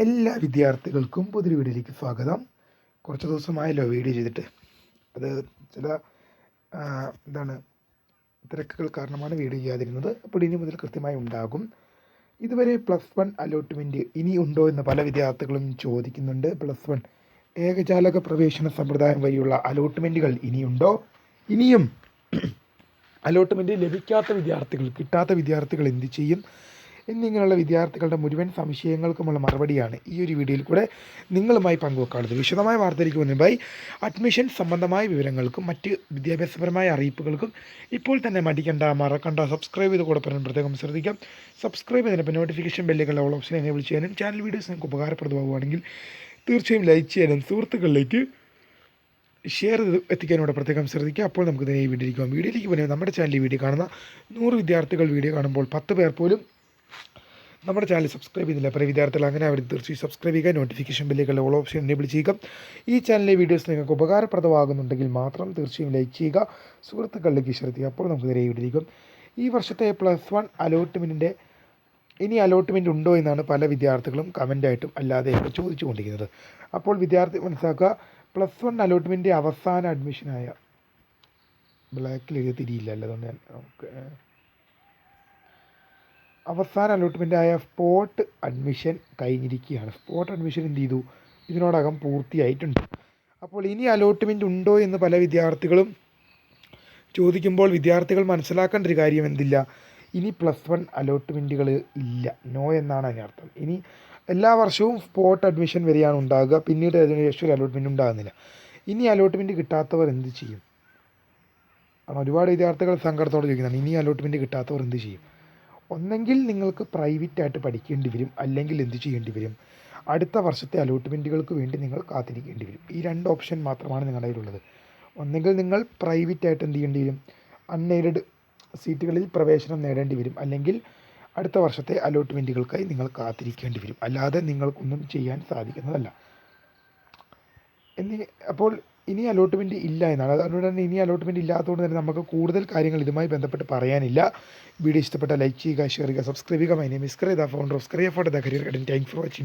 എല്ലാ വിദ്യാർത്ഥികൾക്കും പുതിയൊരു വീഡിയോയിലേക്ക് സ്വാഗതം. കുറച്ച് ദിവസമായല്ലോ വീഡിയോ ചെയ്തിട്ട്. അത് ചില എന്താണ് തിരക്കുകൾ കാരണമാണ് വീഡിയോ ചെയ്യാതിരുന്നത്. അപ്പോൾ ഇനി മുതൽ കൃത്യമായി ഉണ്ടാകും. ഇതുവരെ +1 അലോട്ട്മെൻറ്റ് ഇനി ഉണ്ടോ എന്ന് പല വിദ്യാർത്ഥികളും ചോദിക്കുന്നുണ്ട്. +1 ഏകജാലക പ്രവേശന സമ്പ്രദായം വഴിയുള്ള അലോട്ട്മെൻറ്റുകൾ ഇനിയുണ്ടോ? ഇനിയും അലോട്ട്മെൻറ്റ് ലഭിക്കാത്ത വിദ്യാർത്ഥികൾ, കിട്ടാത്ത വിദ്യാർത്ഥികൾ എന്ത് ചെയ്യും എന്നിങ്ങനെയുള്ള വിദ്യാർത്ഥികളുടെ മുഴുവൻ സംശയങ്ങൾക്കുമുള്ള മറുപടിയാണ് ഈ ഒരു വീഡിയോയിൽ കൂടെ നിങ്ങളുമായി പങ്കുവെക്കാനുള്ളത്. വിശദമായ വാർത്തയിലേക്ക് മുൻപായി അഡ്മിഷൻ സംബന്ധമായ വിവരങ്ങൾക്കും മറ്റ് വിദ്യാഭ്യാസപരമായ അറിയിപ്പുകൾക്കും ഇപ്പോൾ തന്നെ മറക്കണ്ട സബ്സ്ക്രൈബ് ചെയ്ത് കൂടെ പറയാൻ പ്രത്യേകം ശ്രദ്ധിക്കാം. സബ്സ്ക്രൈബ് ചെയ്തതിനപ്പോൾ നോട്ടിഫിക്കേഷൻ ബെല്ലുകളുടെ ഓൾ ഓപ്ഷൻ എനേബിൾ ചെയ്യാനും ചാനൽ വീഡിയോസ് നിങ്ങൾക്ക് ഉപകാരപ്രദമാവുകയാണെങ്കിൽ തീർച്ചയായും ലൈക്ക് ചെയ്യാനും സുഹൃത്തുക്കളിലേക്ക് ഷെയർ ചെയ്ത് എത്തിക്കാനൂടെ പ്രത്യേകം ശ്രദ്ധിക്കുക. അപ്പോൾ നമുക്ക് ഈ വീഡിയോയിലേക്ക് പോകാം. നമ്മുടെ ചാനലിൽ വീഡിയോ കാണുന്ന 100 വിദ്യാർത്ഥികൾ വീഡിയോ കാണുമ്പോൾ 10 പേർ പോലും നമ്മുടെ ചാനൽ സബ്സ്ക്രൈബ് ചെയ്യുന്നില്ല. പല വിദ്യാർത്ഥികൾ അങ്ങനെ അവർ തീർച്ചയായും സബ്സ്ക്രൈബ് ചെയ്യുക, നോട്ടിഫിക്കേഷൻ ബെല്ലുകളുടെ ഓൾ ഓപ്ഷൻ എനേബിൾ ചെയ്യുക. ഈ ചാനലിലെ വീഡിയോസ് നിങ്ങൾക്ക് ഉപകാരപ്രദമാകുന്നുണ്ടെങ്കിൽ മാത്രം തീർച്ചയായും ലൈക്ക് ചെയ്യുക, സുഹൃത്തുക്കളിലേക്ക് ശ്രദ്ധിക്കുക. അപ്പോൾ നമുക്ക് വീഡിയോയിലേക്ക്. ഈ വർഷത്തെ +1 അലോട്ട്മെൻറ്റിൻ്റെ ഇനി അലോട്ട്മെൻറ്റ് ഉണ്ടോ എന്നാണ് പല വിദ്യാർത്ഥികളും കമൻ്റായിട്ടും അല്ലാതെയൊക്കെ ചോദിച്ചുകൊണ്ടിരിക്കുന്നത്. അപ്പോൾ വിദ്യാർത്ഥി മനസ്സിലാക്കുക, +1 അലോട്ട്മെൻറ്റ് അവസാന അഡ്മിഷനായ ബ്ലാക്കിൽ എഴുതി തിരിയില്ല, അതുകൊണ്ട് നമുക്ക് അവസാന അലോട്ട്മെൻറ്റായ സ്പോട്ട് അഡ്മിഷൻ കഴിഞ്ഞിരിക്കുകയാണ്. സ്പോട്ട് അഡ്മിഷൻ എന്ത് ചെയ്തു, ഇതിനോടകം പൂർത്തിയായിട്ടുണ്ട്. അപ്പോൾ ഇനി അലോട്ട്മെൻറ്റ് ഉണ്ടോ എന്ന് പല വിദ്യാർത്ഥികളും ചോദിക്കുമ്പോൾ വിദ്യാർത്ഥികൾ മനസ്സിലാക്കേണ്ട ഒരു കാര്യം എന്തില്ല, ഇനി +1 അലോട്ട്മെൻറ്റുകൾ ഇല്ല, നോ എന്നാണ് അതിനർത്ഥം. ഇനി എല്ലാ വർഷവും സ്പോട്ട് അഡ്മിഷൻ വരെയാണ് ഉണ്ടാകുക, പിന്നീട് അതിന് ശേഷം ഒരു അലോട്ട്മെൻറ്റ് ഉണ്ടാകുന്നില്ല. ഇനി അലോട്ട്മെൻറ്റ് കിട്ടാത്തവർ എന്ത് ചെയ്യും? ഒരുപാട് വിദ്യാർത്ഥികൾ സങ്കടത്തോടെ ചോദിക്കുന്നതാണ്, ഇനി അലോട്ട്മെൻറ്റ് കിട്ടാത്തവർ എന്ത് ചെയ്യും? ഒന്നെങ്കിൽ നിങ്ങൾക്ക് പ്രൈവറ്റായിട്ട് പഠിക്കേണ്ടി വരും, അല്ലെങ്കിൽ എന്ത് ചെയ്യേണ്ടി വരും, അടുത്ത വർഷത്തെ അലോട്ട്മെൻറ്റുകൾക്ക് വേണ്ടി നിങ്ങൾ കാത്തിരിക്കേണ്ടി വരും. ഈ 2 ഓപ്ഷൻ മാത്രമാണ് നിങ്ങളുടെ കയ്യിലുള്ളത്. ഒന്നെങ്കിൽ നിങ്ങൾ പ്രൈവറ്റായിട്ട് എന്ത് ചെയ്യേണ്ടി വരും, അൺഎയ്ഡഡ് സീറ്റുകളിൽ പ്രവേശനം നേടേണ്ടി വരും, അല്ലെങ്കിൽ അടുത്ത വർഷത്തെ അലോട്ട്മെൻറ്റുകൾക്കായി നിങ്ങൾ കാത്തിരിക്കേണ്ടി വരും. അല്ലാതെ നിങ്ങൾക്കൊന്നും ചെയ്യാൻ സാധിക്കുന്നതല്ല. അപ്പോൾ ഇനി അലോട്ട്മെൻറ്റ് ഇല്ല എന്നാണ്. അതുകൊണ്ട് തന്നെ ഇനി അലോട്ട്മെൻറ്റ് ഇല്ലാത്തതുകൊണ്ട് തന്നെ നമുക്ക് കൂടുതൽ കാര്യങ്ങൾ ഇതുമായി ബന്ധപ്പെട്ട് പറയാനില്ല. വീഡിയോ ഇഷ്ടപ്പെട്ട ലൈക്ക് ചെയ്യുക, ഷെയർ ചെയ്യുക, സബ്സ്ക്രൈബ് ചെയ്യുക. മൈ നെയിം ഈസ് ക്രേദ, ഫൗണ്ടർ ഓഫ് സ്ക്രേ for the career guidance. Thanks for watching.